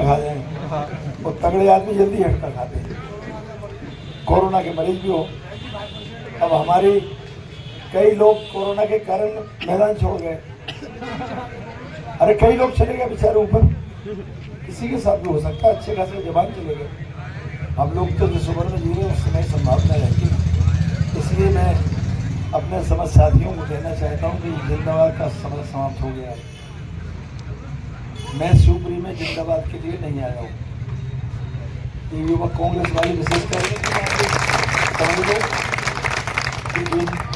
खा जाए वो तगड़े आदमी जल्दी हटकर खाते हैं। कोरोना के मरीज भी हो, अब हमारे कई लोग कोरोना के कारण मैदान छोड़ गए। अरे कई लोग चले गए बेचारे ऊपर, किसी के साथ भी हो सकता है, अच्छे खासे जवान चले गए। हम लोग तो जिस उम्र में जी रहे हैं उससे नई संभावना रहती है। इसलिए मैं अपने समझ साथियों को कहना चाहता हूँ कि जिंदाबाद का समय समाप्त हो गया है। मैं शिवपुरी में जिंदाबाद के लिए नहीं आया हूँ। ये युवक कांग्रेस वाले विशेषकर समझ लो कि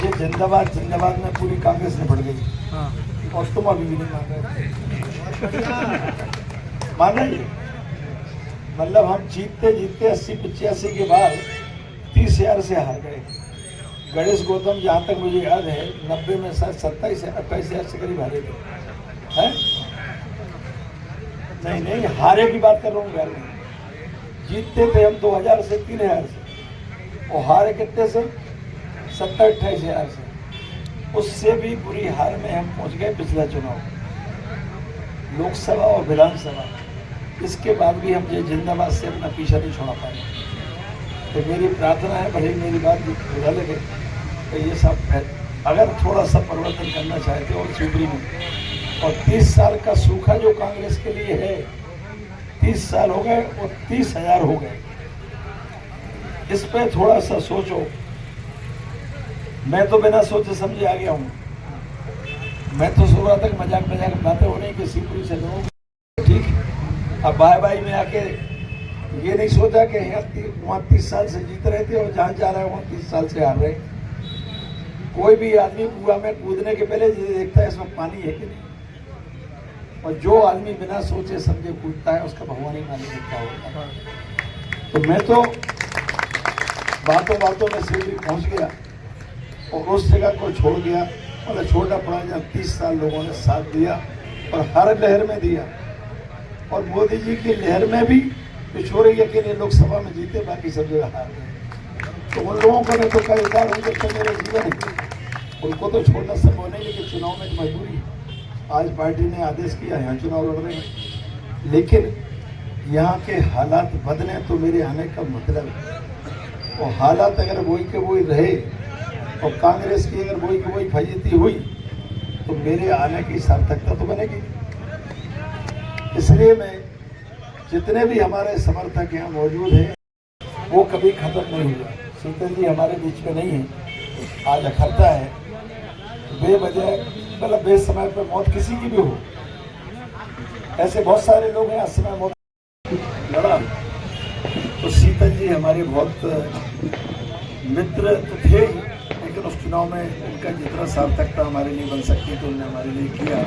ये जिंदाबाद जिंदाबाद में पूरी कांग्रेस निपट गई और तुम अभी भी नहीं मान रहे। मान रहे मतलब हम जीतते जीतते 80-85 के बाद 30,000 से हार गए। गणेश गौतम जहाँ तक मुझे याद है 90 में शायद 27-28,000 से करीब हारे थे। हैं? नहीं हारे की बात कर रहा हूँ यार। जीतते थे हम 2000 से 3000 से और हारे कितने से 27-28,000 से। उससे भी बुरी हार में हम पहुँच गए पिछला चुनाव, लोकसभा और विधानसभा। इसके बाद भी हम जिंदाबाद से अपना पीछा नहीं छोड़ा पाए। तो मेरी प्रार्थना है, भले ही मेरी बात बुरा लगे, तो ये सब अगर थोड़ा सा परिवर्तन करना चाहते हो और शिवपुरी में, और 30 साल का सूखा जो कांग्रेस के लिए है, 30 साल हो गए और 30,000 हो गए, इस पे थोड़ा सा सोचो। मैं तो बिना सोचे समझे आ गया हूँ। मैं तो सुबह तक मजाक मजाक बातें हो रही कि शिवपुरी से लोग ठीक, अब बाय बाय में आके ये नहीं सोचा कि वहाँ 30 साल से जीत रहे थे और जहाँ जा रहे हैं वहाँ 30 साल से हार रहे। कोई भी आदमी कुआं में कूदने के पहले ये देखता है इसमें पानी है कि नहीं, और जो आदमी बिना सोचे समझे कूदता है उसका भगवान ही मालिक दिखता होगा। तो मैं तो बातों बातों में शिवपुरी पहुँच गया और उस जगह को छोड़ दिया, मतलब छोड़ना पड़ा जहाँ 30 साल लोगों ने साथ दिया और हर लहर में दिया। और मोदी जी की लहर में भी पिछोड़े यकीन लोकसभा में जीते, बाकी सब जगह हार गए। तो उन लोगों का मैं तो कर्जदार हूँ जब तक मेरा जीवन है, उनको तो छोड़ना संभव नहीं, लेकिन चुनाव में मजबूरी। आज पार्टी ने आदेश किया, यहाँ चुनाव लड़ रहे हैं, लेकिन यहाँ के हालात बदले तो मेरे आने का मतलब है। और हालात अगर वही के वही रहे और कांग्रेस की अगर वही की वही फजीती हुई तो मेरे आने की सार्थकता तो बनेगी। इसलिए मैं जितने भी हमारे समर्थक यहाँ मौजूद हैं वो कभी खत्म नहीं हुआ। शीतल जी हमारे बीच में नहीं है, आज अखरता है बेवजह, मतलब बेसमय पर मौत किसी की भी हो। ऐसे बहुत सारे लोग हैं असमय मौत लड़ा। तो शीतल जी हमारे बहुत मित्र तो थे ही, लेकिन उस चुनाव में उनका जितना सार्थकता हमारे लिए बन सकती तो उन्होंने हमारे लिए किया।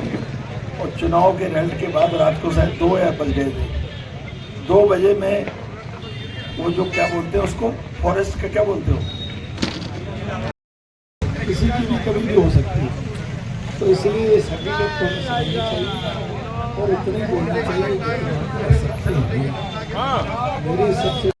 और चुनाव के रिजल्ट के बाद रात को शायद 2 या बज गए थे, 2 बजे में वो जो क्या बोलते हैं उसको, फॉरेस्ट का क्या बोलते हो, किसी की भी कभी भी हो सकती है। तो इसलिए सभी लोग को समझना चाहिए और इतने बोलना चाहिए। मेरी सबसे